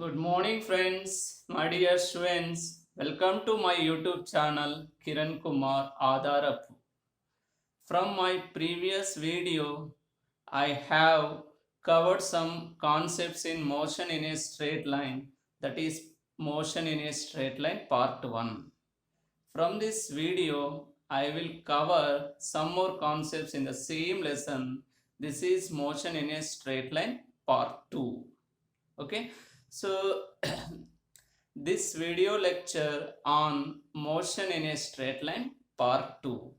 Good morning, friends, my dear students. Welcome to my YouTube channel Kiran Kumar Adarapu. From my previous video, I have covered some concepts in motion in a straight line, that is, motion in a straight line part 1. From this video, I will cover some more concepts in the same lesson. This is motion in a straight line part 2. Okay, so this video lecture on motion in a straight line part 2.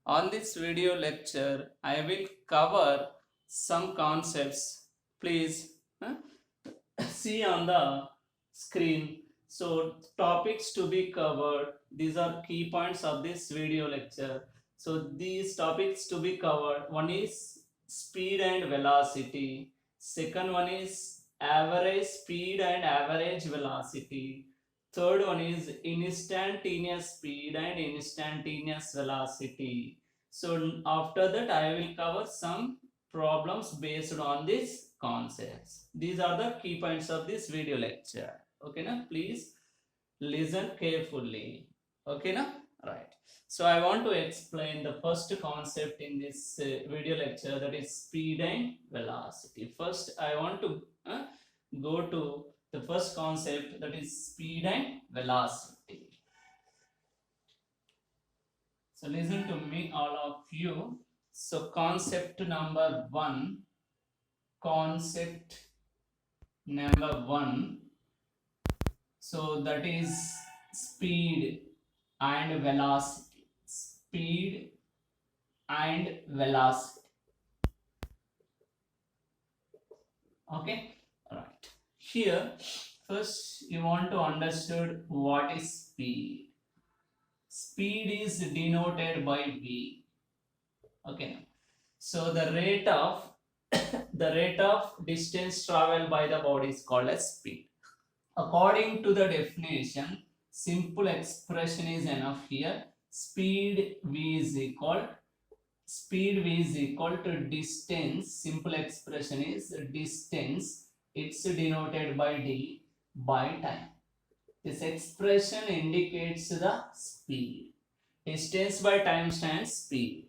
On this video lecture, I will cover some concepts. Please see on the screen. So topics to be covered, these are key points of this video lecture. So these topics to be covered, one is speed and velocity, second one is average speed and average velocity, third one is instantaneous speed and instantaneous velocity. So after that I will cover some problems based on these concepts. These are the key points of this video lecture. Okay, now please listen carefully. Okay, now right. So I want to explain the first concept in this video lecture, that is speed and velocity. First, I want to go to the first concept, that is speed and velocity. So listen to me, all of you. So concept number one. So that is speed and velocity. Speed and velocity. Okay, right. Here, first you want to understand what is speed. Speed is denoted by v. Okay, so the rate of distance traveled by the body is called as speed. According to the definition, simple expression is enough here. Speed v is equal to distance. Simple expression is distance. It's denoted by d by time. This expression indicates the speed. Distance by time stands speed.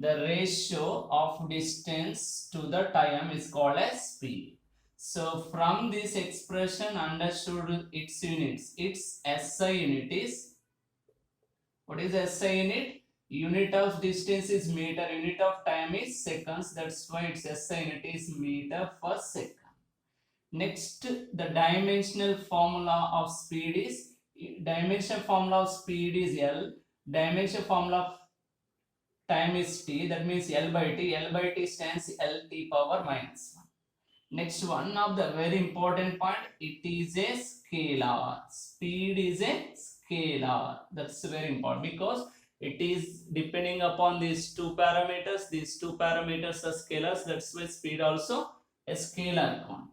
The ratio of distance to the time is called as speed. So from this expression understood its units. Its SI unit is, what is SI unit? Unit of distance is meter, unit of time is seconds. That's why its SI unit is meter per second. Next, the dimensional formula of speed is, dimensional formula of speed is L, dimensional formula of time is t, that means L by t. L by t stands LT power minus 1. Next, one of the very important point, it is a scalar. Speed is a scalar. That's very important because it is depending upon these two parameters. These two parameters are scalars. That's why speed also a scalar quantity.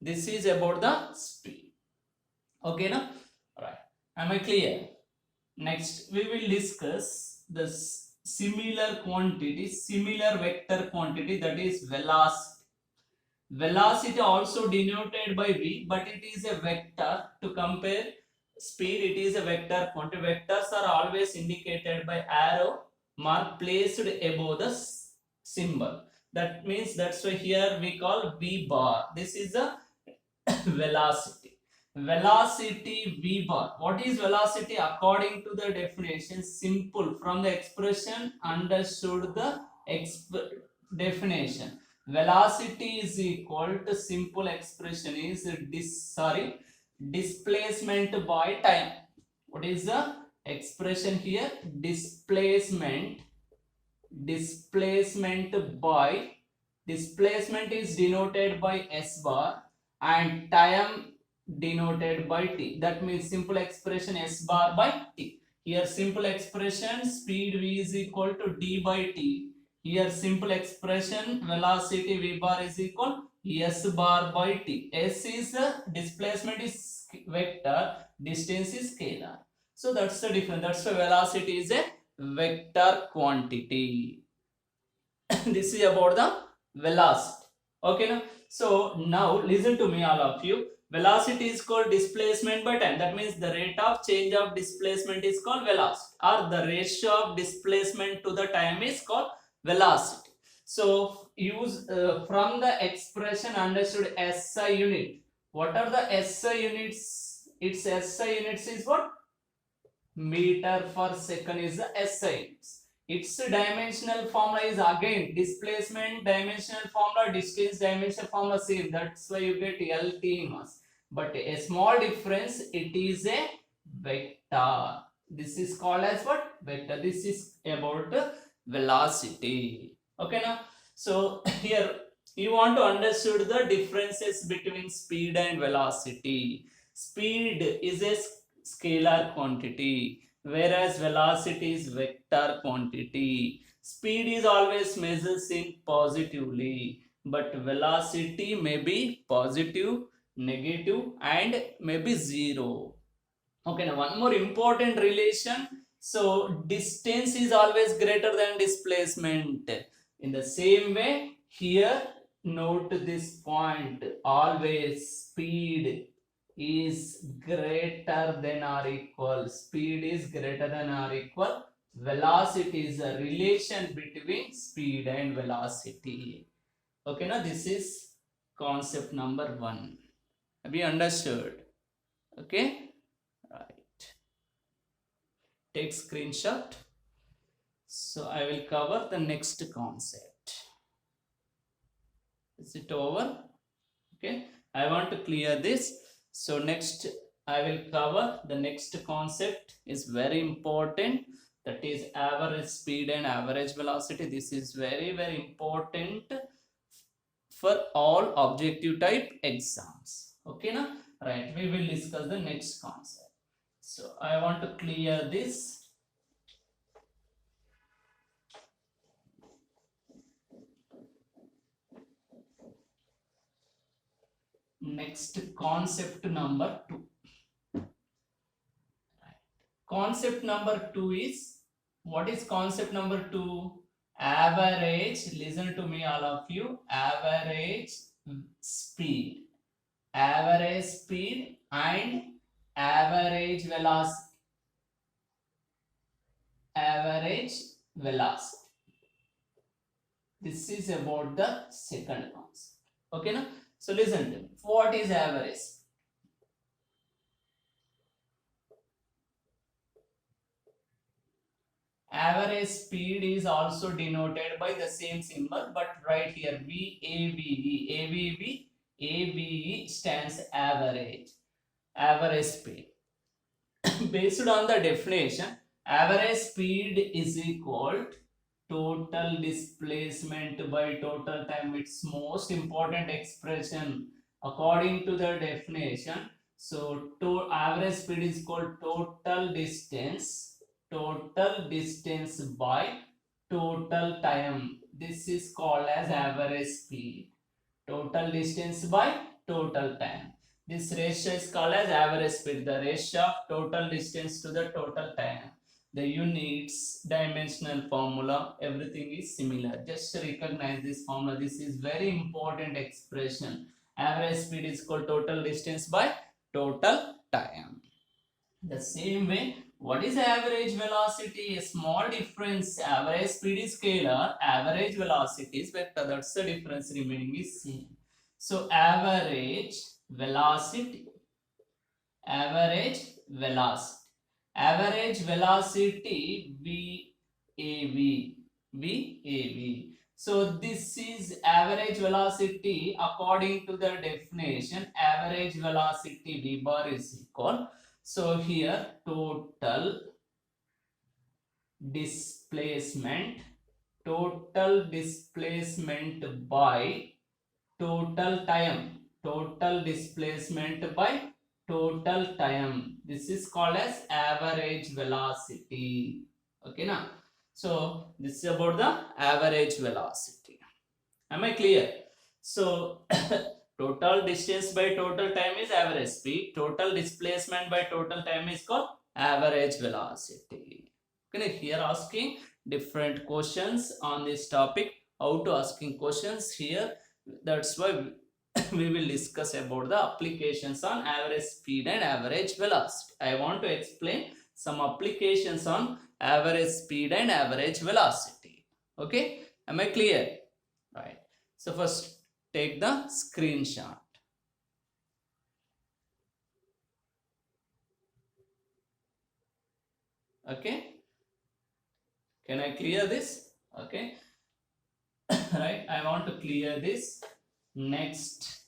This is about the speed. Okay, now? Right. Am I clear? Next, we will discuss the similar quantity, similar vector quantity, that is velocity. Velocity also denoted by v, but it is a vector. To compare speed, it is a vector quantity. Vectors are always indicated by arrow mark placed above the symbol. That means that's why here we call v bar. This is a velocity. Velocity v bar. What is velocity? According to the definition, simple. From the expression understood the definition. Velocity is equal to, simple expression is displacement by time. What is the expression here? Displacement by, displacement is denoted by s bar and time denoted by t. That means simple expression s bar by t. Here simple expression speed v is equal to d by t. Here simple expression velocity v bar is equal s bar by t. S is the displacement is vector, distance is scalar. So that's the difference. That's why velocity is a vector quantity. This is about the velocity. Okay now. So now listen to me, all of you. Velocity is called displacement by time. That means the rate of change of displacement is called velocity, or the ratio of displacement to the time is called velocity. So use from the expression understood SI unit. What are the SI units? Its SI units is what? Meter per second is the SI units. Its dimensional formula is again displacement dimensional formula, distance dimensional formula same. That's why you get LT mass. But a small difference, it is a vector. This is called as what? Vector. This is about velocity. Okay now. So here you want to understand the differences between speed and velocity. Speed is a scalar quantity, whereas velocity is vector quantity. Speed is always measured in positively, but velocity may be positive, negative, and maybe zero. Okay, now one more important relation. So distance is always greater than displacement. In the same way, here note this point, always speed is greater than or equal. Speed is greater than or equal. Velocity is a relation between speed and velocity. Okay, now this is concept number 1. Have you understood? Okay, right. Take screenshot. So I will cover the next concept. Is it over? Okay, I want to clear this. So next I will cover the next concept is very important, that is average speed and average velocity. This is very important for all objective type exams. Okay now, right, we will discuss the next concept. So I want to clear this. Next concept number 2. Concept number 2 is, what is concept number 2? Average, listen to me all of you, average speed. Average speed and average velocity. Average velocity. This is about the second concept. Okay now? So listen to me. What is average? Average speed is also denoted by the same symbol, but right here VAVE. AVE stands average. Average speed. Based on the definition, average speed is equal total displacement by total time. It's most important expression according to the definition. So to average speed is called total distance by total time. This is called as average speed. Total distance by total time. This ratio is called as average speed, the ratio of total distance to the total time. The units, dimensional formula, everything is similar. Just recognize this formula. This is very important expression. Average speed is called total distance by total time. The same way, what is average velocity? A small difference. Average speed is scalar, average velocity is vector. That's the difference, remaining is same. So average velocity, average velocity, average velocity VAV. So this is average velocity according to the definition. Average velocity V bar is equal. So here total displacement by total time. Total displacement by total time. This is called as average velocity. Okay now. So this is about the average velocity. Am I clear? So total distance by total time is average speed. Total displacement by total time is called average velocity. Okay, here asking different questions on this topic. How to asking questions here? That's why we will discuss about the applications on average speed and average velocity. I want to explain some applications on average speed and average velocity. Okay, am I clear? Right. So first take the screenshot. Okay, can I clear this? Okay. Right, I want to clear this. Next,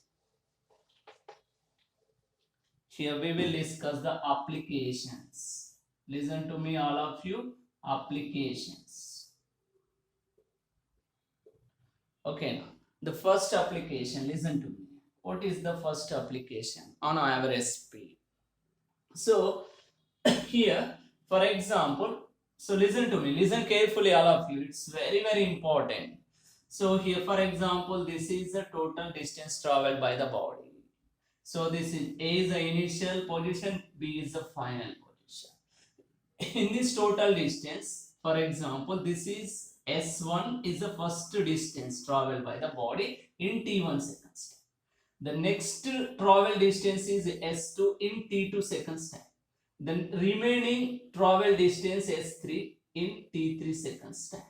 here we will discuss the applications. Listen to me, all of you. Applications. Okay, now the first application, listen to me. What is the first application on average speed? So here, for example, so listen to me, listen carefully, all of you. It's very important. So here, for example, this is the total distance traveled by the body. So this is A is the initial position, B is the final position. In this total distance, for example, this is S1 is the first distance traveled by the body in T1 seconds time. The next travel distance is S2 in T2 seconds time. The remaining travel distance S3 in T3 seconds time.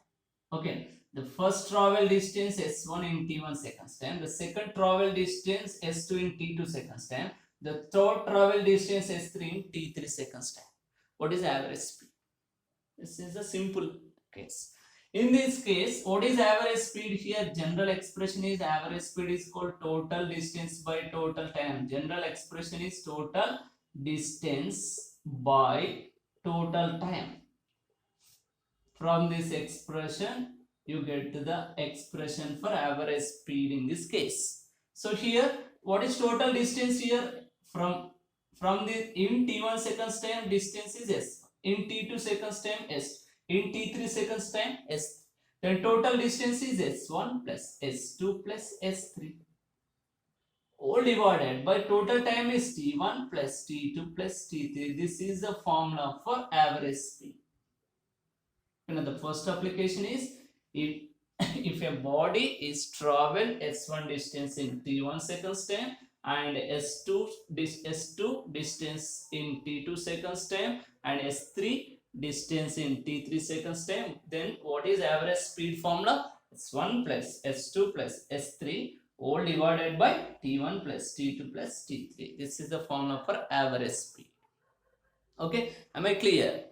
Okay. The first travel distance S1 in T1 seconds time, the second travel distance S2 in T2 seconds time, the third travel distance S3 in T3 seconds time. What is average speed? This is a simple case. In this case, what is average speed here? General expression is average speed is called total distance by total time. General expression is total distance by total time. From this expression, you get the expression for average speed in this case. So here, what is total distance here? From the in T1 seconds time, distance is S. In T2 seconds time, S. In T3 seconds time, S. Then total distance is S1 plus S2 plus S3. All divided by total time is T1 plus T2 plus T3. This is the formula for average speed. You know, the first application is if a body is travel S1 distance in T1 seconds time and S2 distance in T2 seconds time and S3 distance in T3 seconds time, then what is average speed formula? S1 plus S2 plus S3 all divided by T1 plus T2 plus T3. This is the formula for average speed. Okay, am I clear?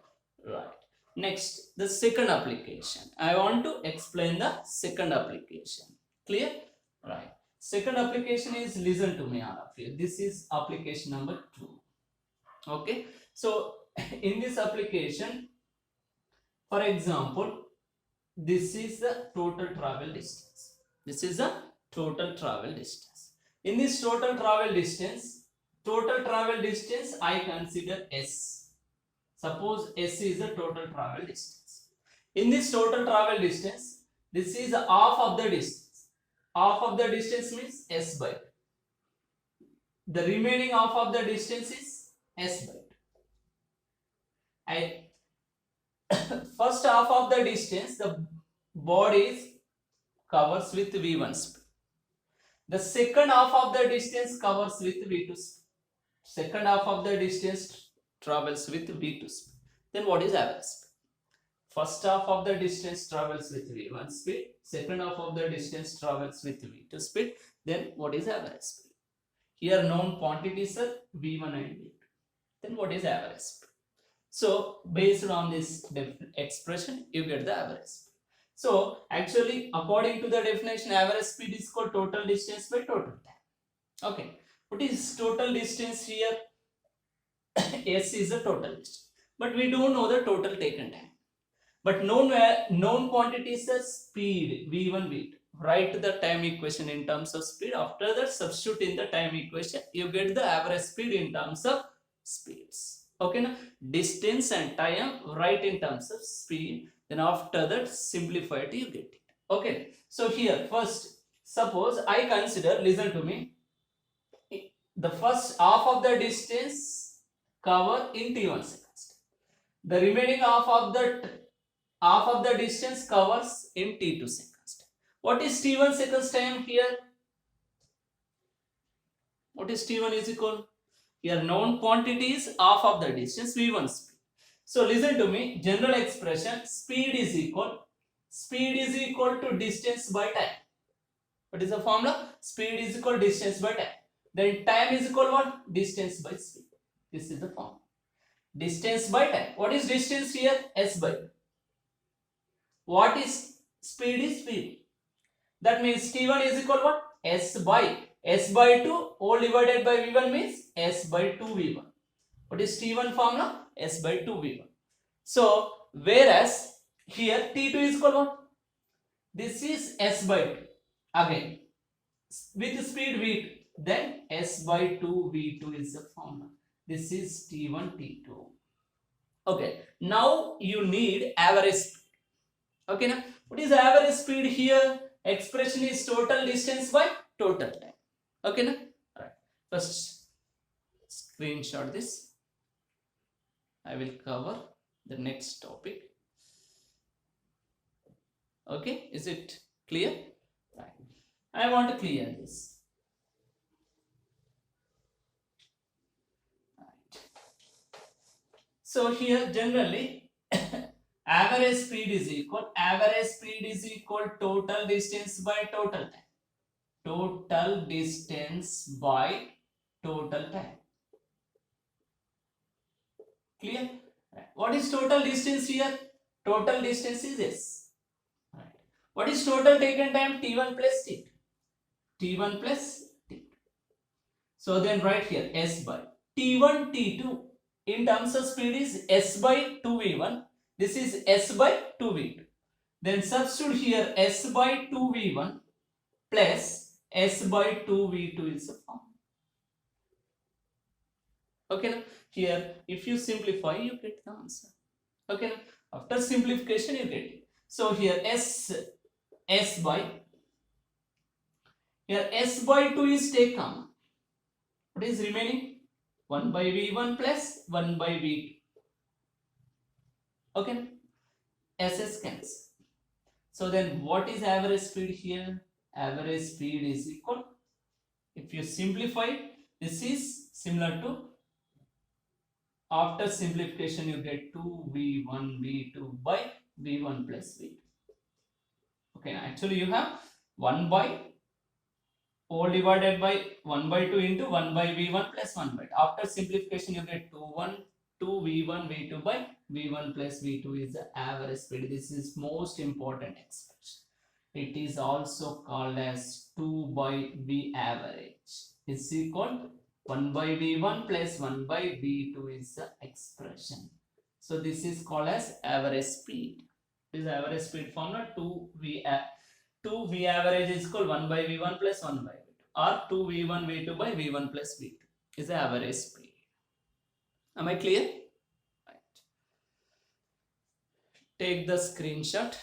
Right. Next, the second application. I want to explain the second application. Clear? Right. Second application is, listen to me all of you. This is application number 2. Okay. So, in this application, for example, this is the total travel distance. This is the total travel distance. In this total travel distance I consider S. Suppose S is the total travel distance. In this total travel distance, this is half of the distance. Half of the distance means S by 2. The remaining half of the distance is S by 2. First half of the distance, the body covers with V1 speed. The second half of the distance covers with V2 speed. Second half of the distance travels with V2 speed. Then what is average speed? First half of the distance travels with V1 speed. Second half of the distance travels with V2 speed. Then what is average speed? Here known quantities are V1 and V2. Then what is average speed? So based on this expression, you get the average speed. So actually, according to the definition, average speed is called total distance by total time. Okay. What is total distance here? S is the total distance, but we don't know the total taken time. But known quantities are speed V1, V2. Write the time equation in terms of speed. After that, substitute in the time equation. You get the average speed in terms of speeds. Okay, now distance and time write in terms of speed. Then after that, simplify it. You get it. Okay. So here first, suppose I consider. Listen to me. The first half of the distance cover in T1 seconds. The remaining half of the distance covers in T2 seconds. What is T1 seconds time here? What is T1 is equal? Here known quantity is half of the distance V1 speed. So listen to me, general expression speed is equal to distance by time. What is the formula? Speed is equal to distance by time. Then time is equal to what? Distance by speed. This is the formula. Distance by time. What is distance here? S by. What is speed is speed. That means T1 is equal to what? S by 2 all divided by V1 means S by 2 V1. What is T1 formula? S by 2 V1. So whereas here T2 is equal to what? This is S by 2. Again with speed V2, then S by 2 V2 is the formula. This is T1 T2. Okay, now you need average speed. Okay, now what is average speed here? Expression is total distance by total time. Okay, now alright. First screenshot this. I will cover the next topic. Okay, is it clear? Right. I want to clear this. Right. So here generally average speed is equal total distance by total time. Total distance by total time. Clear? Right. What is total distance here? Total distance is S. Right. What is total taken time? T1 plus T2. T1 plus T2. So then write here S by T1 T2 in terms of speed is S by 2V1. This is S by 2V2. Then substitute here S by 2V1 plus S by 2V2 is the form. Okay, now here if you simplify you get the answer. Okay, now after simplification you get it. So here S by 2 is taken. What is remaining? 1 by V1 plus 1 by V2. Okay, SS cancel. So then what is average speed here? Average speed is equal. If you simplify, this is similar to after simplification you get 2V1 V2 by V1 plus V2. Okay, now actually you have 1 by all divided by 1 by 2 into 1 by V1 plus 1 by 2. After simplification you get 2V1 V2 by V1 plus V2 is the average speed. This is most important expression. It is also called as 2 by V average is equal 1 by V1 plus 1 by V2 is the expression. So this is called as average speed. This is average speed formula 2V average is equal 1 by V1 plus 1 by V2 or 2V1 V2 by V1 plus V2 is the average speed. Am I clear? Right. Take the screenshot.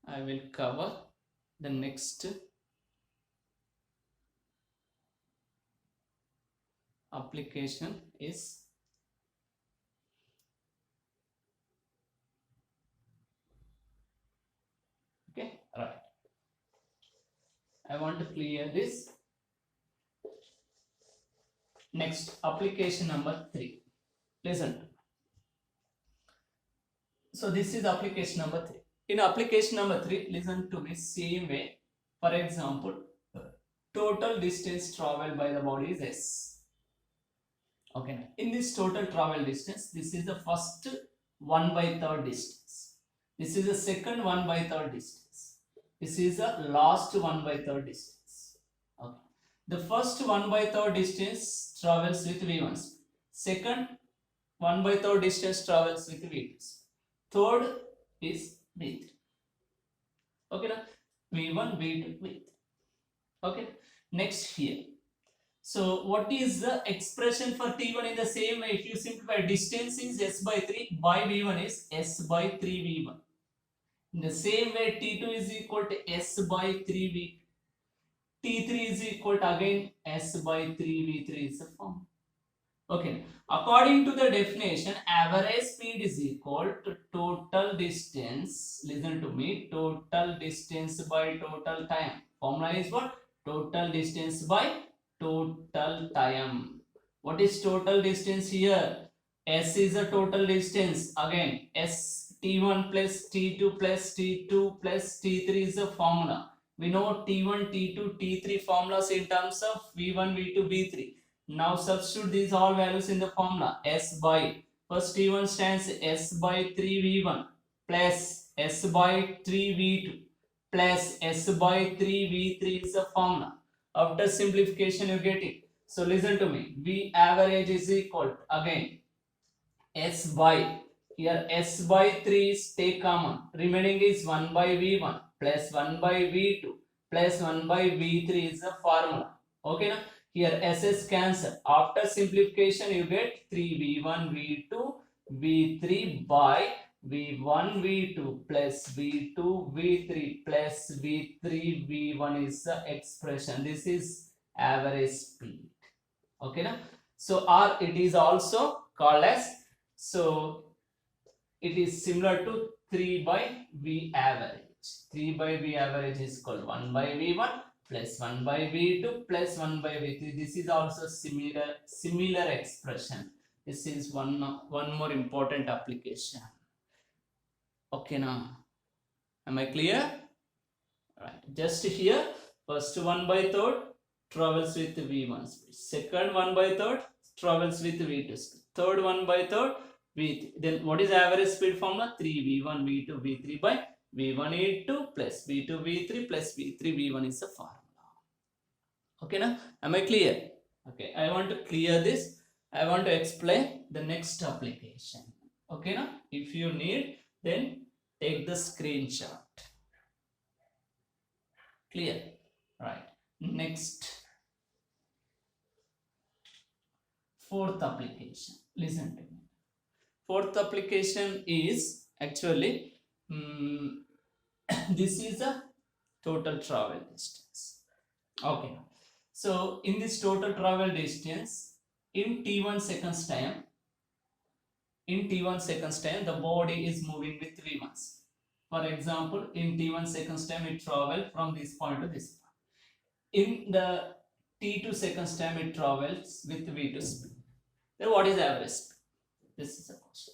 I will cover the next application is okay, right. I want to clear this. Next, application number 3. Listen. So this is application number 3. In application number 3, listen to me same way. For example, total distance traveled by the body is S. Okay. In this total travel distance, this is the first 1 by 3rd distance. This is the second 1 by 3rd distance. This is the last 1 by 3rd distance. Okay. The first 1 by 3rd distance travels with V1 speed. Second 1 by 3rd distance travels with V2 speed. Third is V3. Okay, now V1, V2, V3. Okay, next here. So what is the expression for T1 in the same way? If you simplify, distance is S by 3 by V1 is S by 3 V1. In the same way, T2 is equal to S by 3 V. T3 is equal to again S by 3 V3 is the form. Okay, according to the definition, average speed is equal to total distance. Listen to me, total distance by total time. Formula is what? Total distance by total time. What is total distance here? S is a total distance. Again, S T1 plus T2 plus T2 plus T3 is a formula. We know T1, T2, T3 formulas in terms of V1, V2, V3. Now substitute these all values in the formula. S by, first T1 stands S by 3V1 plus S by 3V2 plus S by 3V3 is the formula. After simplification you get it. So listen to me. V average is equal to, again, S by, here S by 3 is take common. Remaining is 1 by V1 plus 1 by V2 plus 1 by V3 is the formula. Okay now? Here SS cancel. After simplification you get 3V1 V2 V3 by V1 V2 plus V2 V3 plus V3 V1 is the expression. This is average speed. Okay now? So or it is also called as, so it is similar to 3 by V average. 3 by V average is called 1 by V1 plus 1 by V2 plus 1 by V3. This is also similar expression. This is one more important application. Okay now, am I clear? Right. Just here, first 1 by third travels with V1 speed. Second 1 by third travels with V2 speed. Third 1 by third V3. Then what is average speed formula? 3V1 V2 V3 by V1 E2 plus V2 V3 plus V3 V1 is the formula. Okay now, am I clear? Okay, I want to clear this. I want to explain the next application. Okay now, if you need, then take the screenshot. Clear? Right. Next, fourth application. Listen to me. Fourth application is actually this is a total travel distance. Okay. So in this total travel distance, in T1 seconds time, the body is moving with V1. For example, in T1 seconds time, it travels from this point to this point. In the T2 seconds time, it travels with V2 speed. Then what is average speed? This is a question.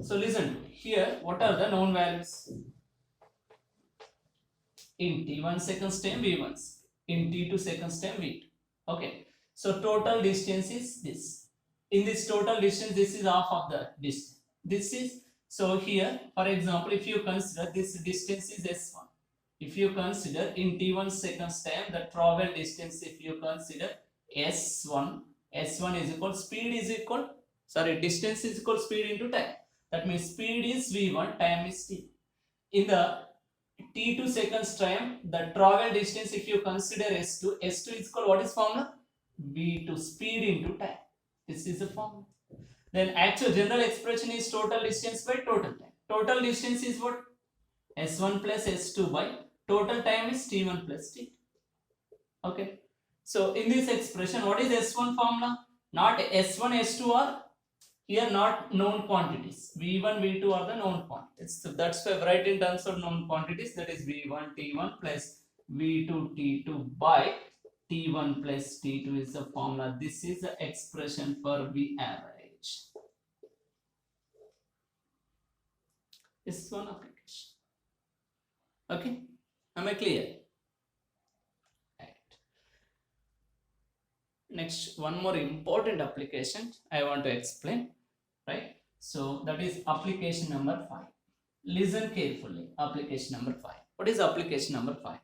So listen to me. Here, what are the known values? In T1 seconds time, V1. In T2 seconds time, V2. Okay. So total distance is this. In this total distance, this is half of the distance. This is, so here, for example, if you consider this distance is S1. If you consider in T1 seconds time, the travel distance, if you consider S1 is equal, distance is equal speed into time. That means speed is V1, time is T. In the T2 seconds time, the travel distance, if you consider S2 is equal, what is formula? V2, speed into time. This is the formula. Then actual general expression is total distance by total time. Total distance is what? S1 plus S2 by total time is T1 plus T2. Okay. So in this expression, what is S1 formula? Not S1, S2 are here not known quantities. V1, V2 are the known quantities. So that's why I write in terms of known quantities, that is V1, T1 plus V2, T2 by T1 plus T2 is the formula. This is the expression for V average. This is one application. Okay, am I clear? Right. Next, one more important application I want to explain. Right. So that is application number 5. Listen carefully. Application number 5. What is application number 5?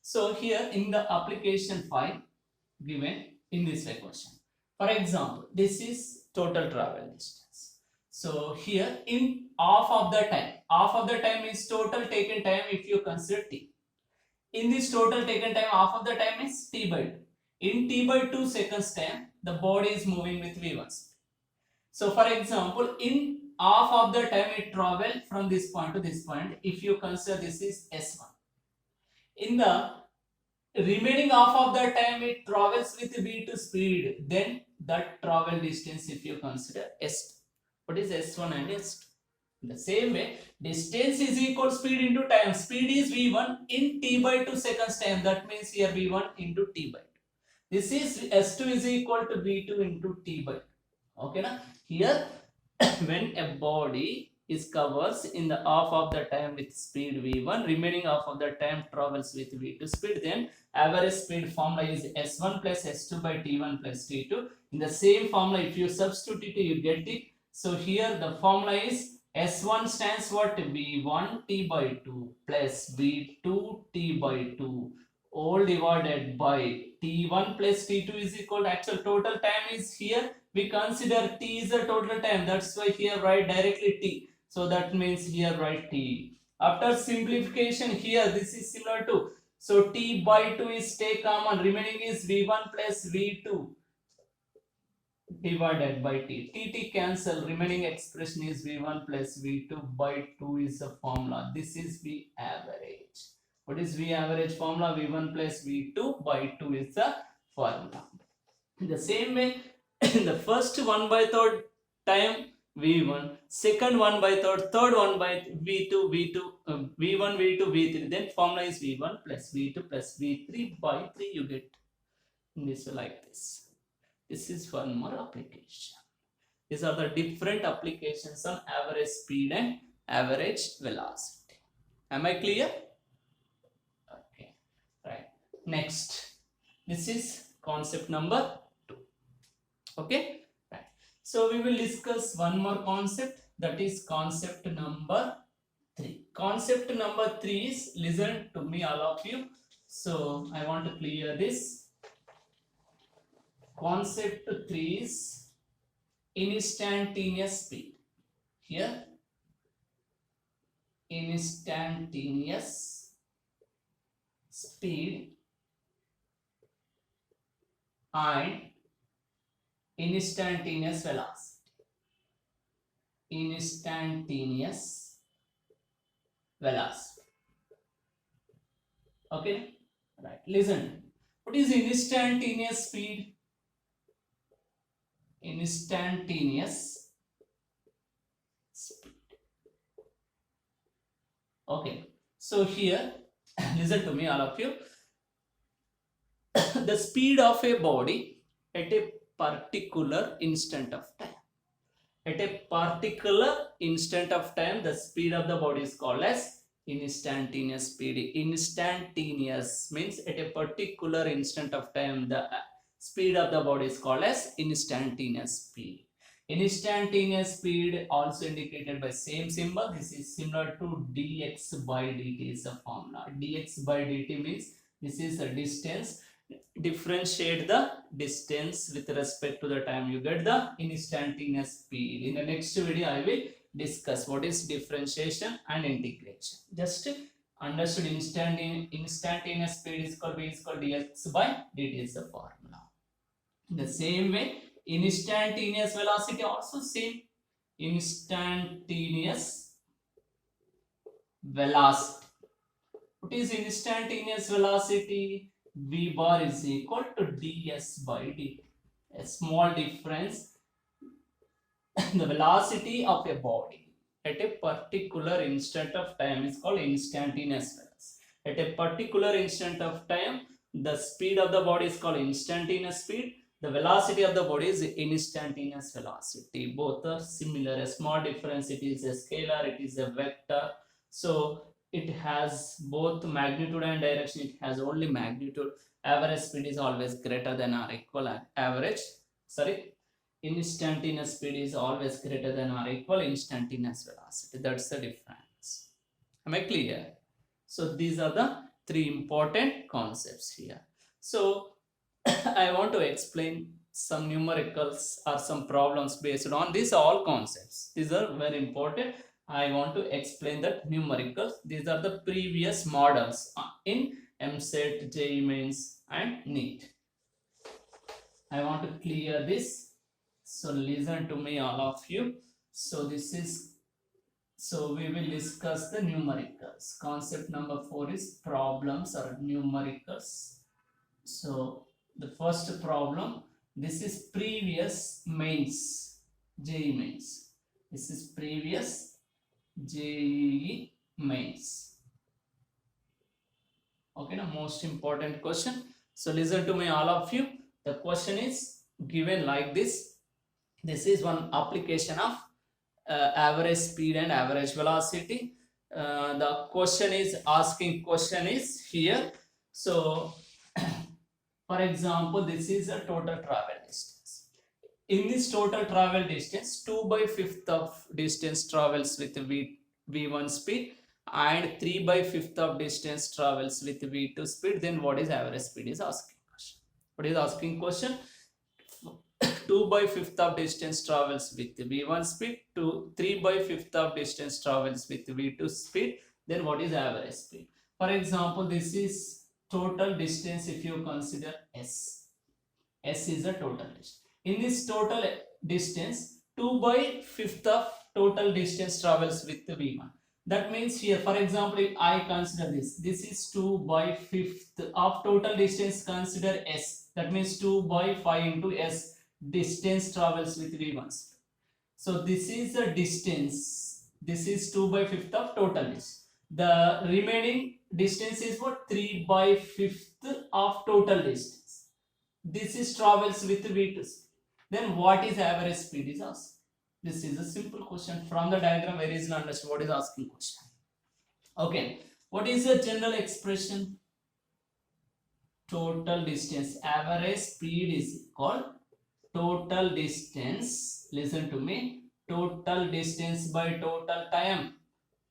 So here in the application 5 given in this way question. For example, this is total travel distance. So here in half of the time is total taken time if you consider T. In this total taken time, half of the time is T by 2. In T by 2 seconds time, the body is moving with V1 speed. So for example, in half of the time it travel from this point to this point, if you consider this is S1. In the remaining half of the time it travels with V2 speed, then that travel distance if you consider S2. What is S1 and S2? In the same way, distance is equal speed into time. Speed is V1 in T by 2 seconds time. That means here V1 into T by 2. This is S2 is equal to V2 into T by 2. Okay, na? Here, when a body is covers in the half of the time with speed V1, remaining half of the time travels with V2 speed, then average speed formula is S1 plus S2 by T1 plus T2. In the same formula, if you substitute it, you get it. So here the formula is S1 stands what? V1 T by 2 plus V2 T by 2 all divided by T1 plus T2 is equal to actual total time is here. We consider T is the total time. That's why here write directly T. So that means here write T. After simplification here, this is similar to. So T by 2 is take common. Remaining is V1 plus V2 divided by T. T cancel. Remaining expression is V1 plus V2 by 2 is the formula. This is V average. What is V average formula? V1 plus V2 by 2 is the formula. In the same way, the first 1 by third time V1, second 1 by third 1 by V2, V1, V2, V3. Then formula is V1 plus V2 plus V3 by 3 you get. This like this. This is one more application. These are the different applications on average speed and average velocity. Am I clear? Okay, right. Next, this is concept number 2. Okay, right. So we will discuss one more concept, that is concept number 3. Concept number 3 is, listen to me all of you. So I want to clear this. Concept 3 is instantaneous speed. Here, instantaneous speed and instantaneous velocity. Instantaneous velocity. Okay, right. Listen. What is instantaneous speed? Instantaneous speed. Okay, so here, listen to me all of you. The speed of a body at a particular instant of time. At a particular instant of time, the speed of the body is called as instantaneous speed. Instantaneous means at a particular instant of time, the speed of the body is called as instantaneous speed. Instantaneous speed also indicated by same symbol. This is similar to dx by dt is the formula. Dx by dt means this is a distance. Differentiate the distance with respect to the time, you get the instantaneous speed. In the next video, I will discuss what is differentiation and integration. Just understood instantaneous speed is called V is called dx by dt is the formula. In the same way, instantaneous velocity also same. Instantaneous velocity. What is instantaneous velocity? V bar is equal to ds by dt. A small difference. The velocity of a body at a particular instant of time is called instantaneous velocity. At a particular instant of time, the speed of the body is called instantaneous speed. The velocity of the body is instantaneous velocity. Both are similar. A small difference, it is a scalar, it is a vector. So it has both magnitude and direction. It has only magnitude. Average speed is always greater than or equal average. Sorry, instantaneous speed is always greater than or equal instantaneous velocity. That's the difference. Am I clear? So these are the 3 important concepts here. So I want to explain some numericals or some problems based on these all concepts. These are very important. I want to explain that numericals. These are the previous models in EAMCET, JEE Mains and NEET. I want to clear this. So listen to me all of you. So this is, so we will discuss the numericals. Concept number 4 is problems or numericals. So the first problem, this is previous mains, JEE Mains. This is previous JEE Mains. Okay, now most important question. So listen to me, all of you. The question is given like this. This is one application of average speed and average velocity. The question is here. So for example, this is a total travel distance. In this total travel distance, 2 by 5th of distance travels with v1 speed and 3 by 5th of distance travels with v2 speed. Then what is average speed is asking question. What is asking question? 2 by 5th of distance travels with v1 speed, 3 by 5th of distance travels with v2 speed. Then what is average speed? For example, this is total distance if you consider s. S is the total distance. In this total distance, 2 by 5th of total distance travels with v1. That means here, for example, if I consider this is 2 by 5th of total distance, consider s. That means 2 by 5 into s distance travels with v1. So this is the distance. This is 2 by 5th of total distance. The remaining distance is what? 3 by 5th of total distance. This is travels with v2. Then what is average speed is asked. This is a simple question. From the diagram, very easily understand what is asking question. Okay. What is the general expression? Total distance. Average speed is equal total distance. Listen to me. Total distance by total time.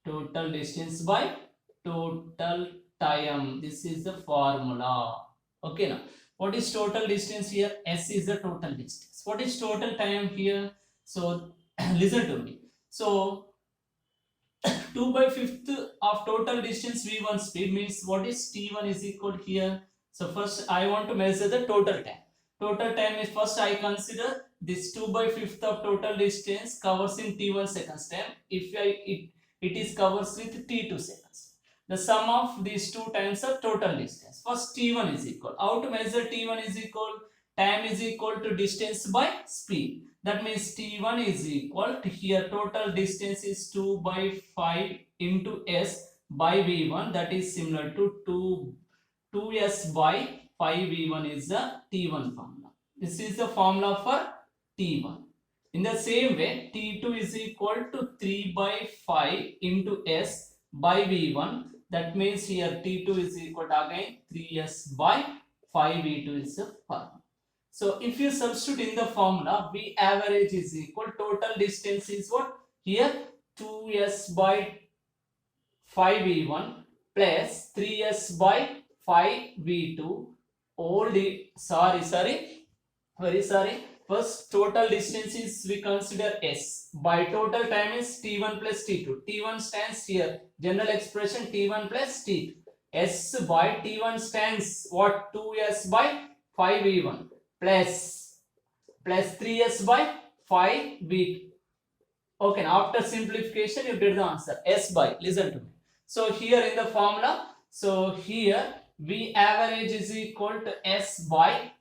Total distance by total time. This is the formula. Okay now. What is total distance here? S is the total distance. What is total time here? So listen to me. So 2 by 5th of total distance v1 speed means what is t1 is equal here. So first I want to measure the total time. Total time is first I consider this 2 by 5th of total distance covers in t1 seconds time. If it is covers with t2 seconds. The sum of these two times are total distance. First t1 is equal. How to measure t1 is equal? Time is equal to distance by speed. That means t1 is equal to here total distance is 2 by 5 into s by v1. That is similar to 2s by 5v1 is the t1 formula. This is the formula for t1. In the same way, t2 is equal to 3 by 5 into s by v1. That means here t2 is equal to again 3s by 5v2 is the formula. So if you substitute in the formula, v average is equal total distance is what? Here 2s by 5v1 plus 3s by 5v2 first total distance is we consider s by total time is t1 plus t2. T1 stands here general expression t1 plus t2. S by t1 stands what? 2s by 5v1 plus 3s by 5v2. Okay, now after simplification you get the answer s by. Listen to me. So here in the formula, so here v average is equal to s by,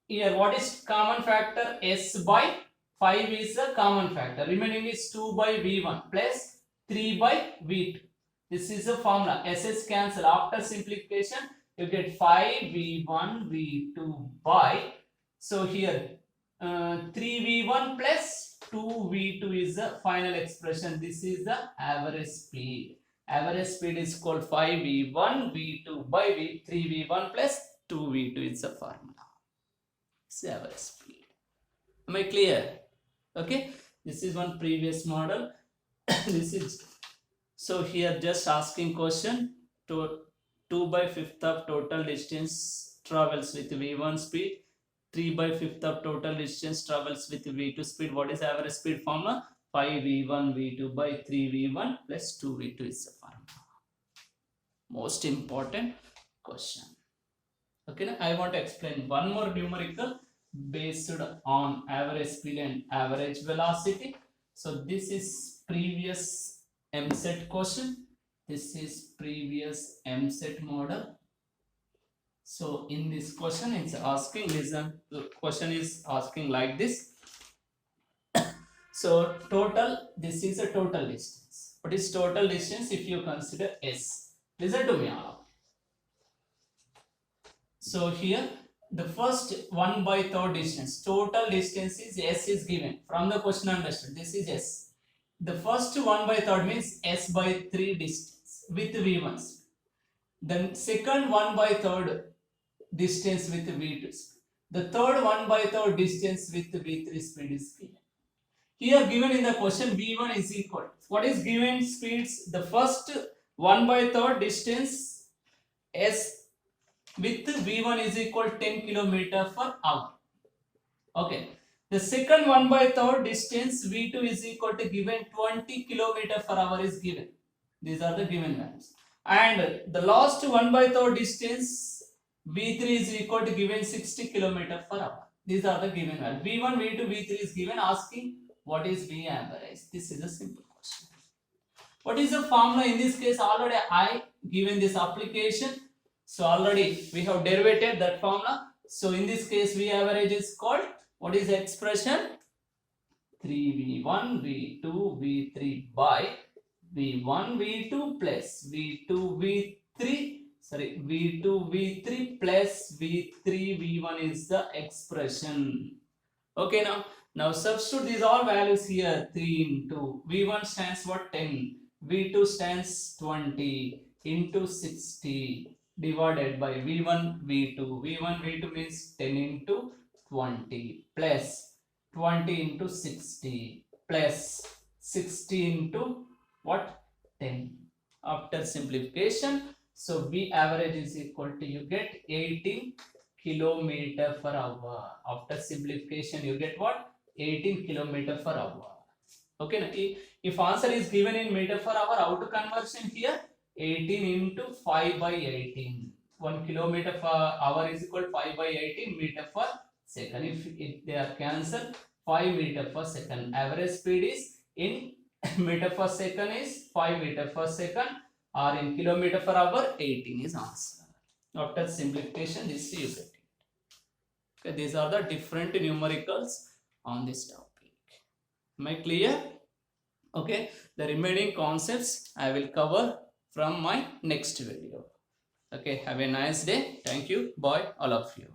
here what is common factor? S by 5 is the common factor. Remaining is 2 by v1 plus 3 by v2. This is the formula. SS cancel. After simplification, you get 5v1 v2 by. So here 3v1 plus 2v2 is the final expression. This is the average speed. Average speed is called 5v1 v2 by 3v1 plus 2v2 is the formula. It's the average speed. Am I clear? Okay. This is one previous model. This is so here just asking question to 2 by 5th of total distance travels with v1 speed. 3 by 5th of total distance travels with v2 speed. What is average speed formula? 5v1 v2 by 3v1 plus 2v2 is the formula. Most important question. Okay, now I want to explain one more numerical based on average speed and average velocity. So this is previous MSET question. This is previous MSET model. So in this question it's asking, listen, the question is asking like this. So total, this is a total distance. What is total distance if you consider S? Listen to me all. So here the first 1/3 distance, total distance is S is given from the question understood. This is S. The first 1/3 means S by 3 distance with V1. Then second 1/3 distance with V2 speed. The third 1/3 distance with V3 speed is given. Here given in the question V1 is equal. What is given speeds? The first 1/3 distance S with V1 is equal 10 km per hour. Okay. The second 1/3 distance V2 is equal to given 20 km per hour is given. These are the given values. And the last 1/3 distance V3 is equal to given 60 km per hour. These are the given values. V1, V2, V3 is given, asking what is V average. This is a simple question. What is the formula in this case? Already I given this application. So already we have derivated that formula. So in this case V average is called, what is the expression? 3V1 V2 V3 by V1 V2 plus V2 V3, sorry, V2 V3 plus V3 V1 is the expression. Okay, now substitute these all values here. 3 into V1 stands what? 10. V2 stands 20 into 60 divided by V1 V2. V1 V2 means 10 into 20 plus 20 into 60 plus 60 into what? 10. After simplification, so V average is equal to, you get 18 km per hour. After simplification, you get what? 18 km per hour. Okay, now if answer is given in meter per hour, how to conversion here? 18 into 5 by 18. 1 km per hour is equal to 5 by 18 meter per second. If they are cancelled, 5 meter per second. Average speed is in meter per second is 5 meter per second, or in kilometer per hour 18 is answer. After simplification, this you get it. Okay, these are the different numericals on this topic. Am I clear? Okay, the remaining concepts I will cover from my next video. Okay, have a nice day. Thank you. Bye, all of you.